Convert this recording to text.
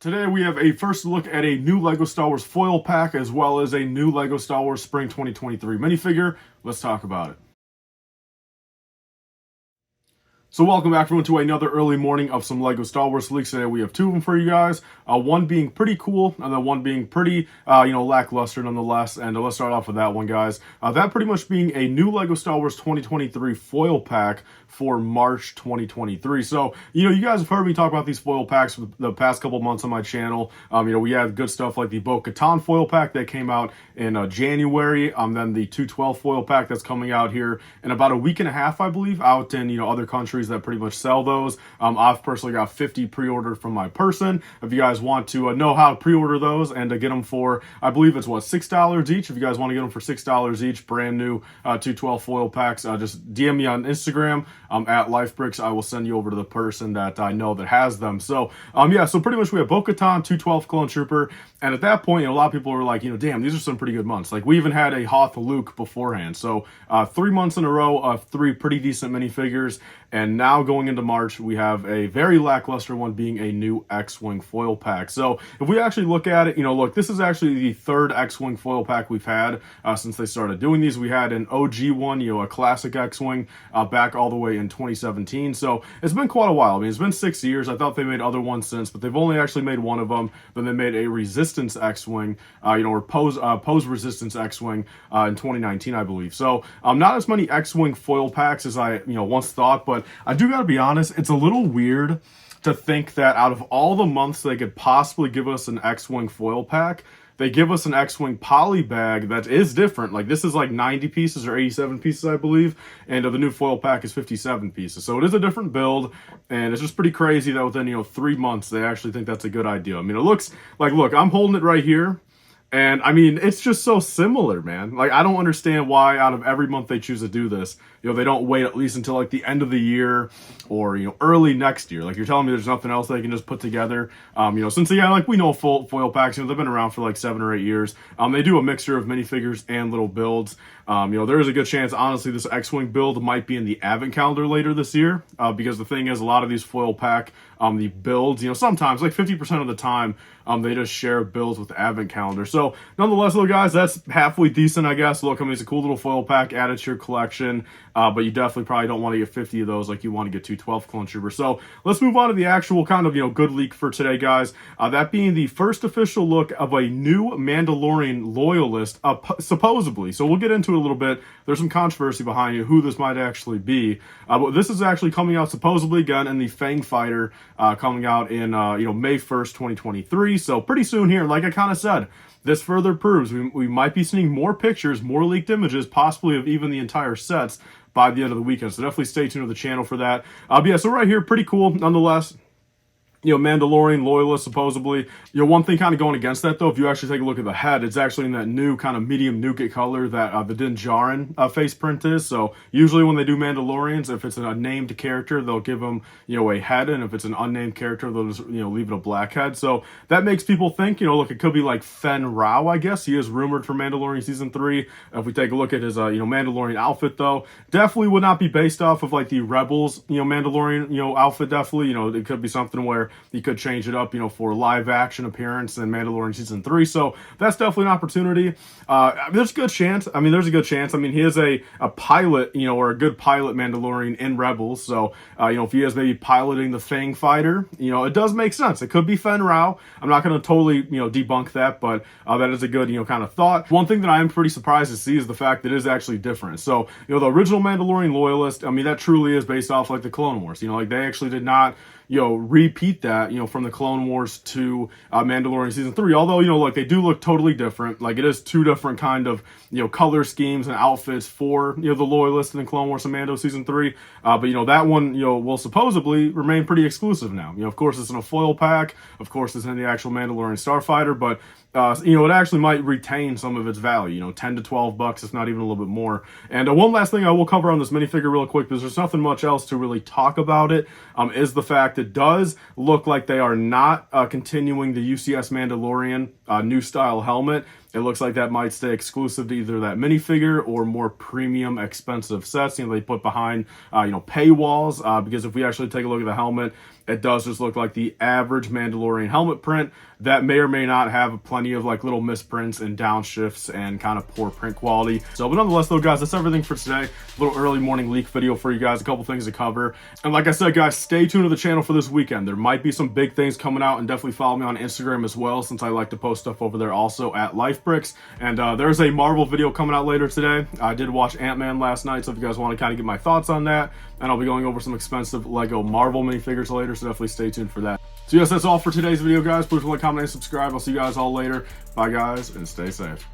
Today we have a first look at a new LEGO Star Wars foil pack as well as a new LEGO Star Wars Spring 2023 minifigure. Let's talk about it. So welcome back everyone to another early morning of some LEGO Star Wars leaks. Today we have two of them for you guys. One being pretty cool and then one being pretty, lackluster nonetheless. And let's start off with that one, guys. That pretty much being a new LEGO Star Wars 2023 foil pack for March 2023. So, you guys have heard me talk about these foil packs for the past couple months on my channel. We had good stuff like the Bo-Katan foil pack that came out in January. Then the 212 foil pack that's coming out here in about a week and a half, I believe, out in, other countries that pretty much sell those. I've personally got 50 pre-ordered from my person. If you guys want to know how to pre-order those and to get them for, I believe it's $6 each. If you guys want to get them for $6 each, brand new 212 foil packs, just DM me on Instagram at LifeBricks. I will send you over to the person that I know that has them. So so pretty much we have Bo-Katan, 212 Clone Trooper, and at that point, a lot of people were like, damn, these are some pretty good months. Like we even had a Hoth Luke beforehand. So 3 months in a row of 3 pretty decent minifigures. And now going into March, we have a very lackluster one being a new X-Wing foil pack. So if we actually look at it, look, this is actually the 3rd X-Wing foil pack we've had since they started doing these. We had an OG one, a classic X-Wing back all the way in 2017. So it's been quite a while. I mean, it's been 6 years. I thought they made other ones since, but they've only actually made one of them. Then they made a Resistance X-Wing, or Pose Resistance X-Wing in 2019, I believe. So not as many X-Wing foil packs as I, once thought, but I do gotta be honest, it's a little weird to think that out of all the months they could possibly give us an X-Wing foil pack, they give us an X-Wing poly bag that is different. Like this is like 90 pieces or 87 pieces, I believe, and the new foil pack is 57 pieces. So it is a different build, and it's just pretty crazy that within 3 months they actually think that's a good idea. I mean, it looks like, look, I'm holding it right here. And I mean, it's just so similar, man. Like, I don't understand why out of every month they choose to do this, they don't wait at least until like the end of the year or, early next year. Like you're telling me there's nothing else they can just put together. Since we know foil packs, they've been around for like 7 or 8 years. They do a mixture of minifigures and little builds. There is a good chance, honestly, this X-Wing build might be in the advent calendar later this year. Because the thing is, a lot of these foil pack, the builds, sometimes like 50% of the time, they just share builds with the advent calendar. So nonetheless, though, guys, that's halfway decent, I guess. Look, I mean, it's a cool little foil pack added to your collection. But you definitely probably don't want to get 50 of those like you want to get 212 Clone Trooper. So let's move on to the actual kind of, good leak for today, guys. That being the first official look of a new Mandalorian loyalist, supposedly. So we'll get into it a little bit. There's some controversy behind who this might actually be. But this is actually coming out supposedly, again, in the Fang Fighter, coming out in, May 1st, 2023. So pretty soon here, like I kind of said, this further proves we might be seeing more pictures, more leaked images, possibly of even the entire sets by the end of the weekend. So definitely stay tuned to the channel for that. But yeah, so right here, pretty cool nonetheless. Mandalorian loyalist, supposedly. One thing kind of going against that, though, if you actually take a look at the head, it's actually in that new kind of medium nougat color that the Din Djarin face print is. So usually when they do Mandalorians, if it's a named character, they'll give them, a head, and if it's an unnamed character, they'll just, leave it a black head. So that makes people think, look, it could be like Fenn Rau, I guess. He is rumored for Mandalorian Season 3. If we take a look at his, Mandalorian outfit, though, definitely would not be based off of, like, the Rebels, Mandalorian, outfit, definitely. It could be something where he could change it up, for live action appearance in Mandalorian Season 3. So that's definitely an opportunity. There's a good chance. I mean, there's a good chance. I mean, he is a pilot, or a good pilot Mandalorian in Rebels. So, if he is maybe piloting the Fang Fighter, it does make sense. It could be Fenn Rau. I'm not going to totally, debunk that, but that is a good, kind of thought. One thing that I am pretty surprised to see is the fact that it is actually different. So, the original Mandalorian loyalist, I mean, that truly is based off like the Clone Wars. Like they actually did not repeat that, from the Clone Wars to Mandalorian Season 3. Although, like they do look totally different. Like it is 2 different kind of, color schemes and outfits for, the Loyalist and the Clone Wars and Mando Season 3. But, that one, will supposedly remain pretty exclusive now. Of course, it's in a foil pack. Of course, it's in the actual Mandalorian Starfighter. But, it actually might retain some of its value, 10 to 12 bucks, if not even a little bit more. And one last thing I will cover on this minifigure real quick, because there's nothing much else to really talk about it, is the fact it does look like they are not continuing the UCS Mandalorian new style helmet. It looks like that might stay exclusive to either that minifigure or more premium expensive sets, they put behind, paywalls, because if we actually take a look at the helmet, it does just look like the average Mandalorian helmet print that may or may not have plenty of like little misprints and downshifts and kind of poor print quality. So, but nonetheless though, guys, that's everything for today. A little early morning leak video for you guys, a couple things to cover. And like I said, guys, stay tuned to the channel for this weekend. There might be some big things coming out, and definitely follow me on Instagram as well, since I like to post stuff over there also at LifeBricks. And there's a Marvel video coming out later today. I did watch Ant-Man last night, so if you guys want to kind of get my thoughts on that, and I'll be going over some expensive Lego Marvel minifigures later, so definitely stay tuned for that. So yes, that's all for today's video, guys. Please like, comment, and subscribe. I'll see you guys all later. Bye, guys, and stay safe.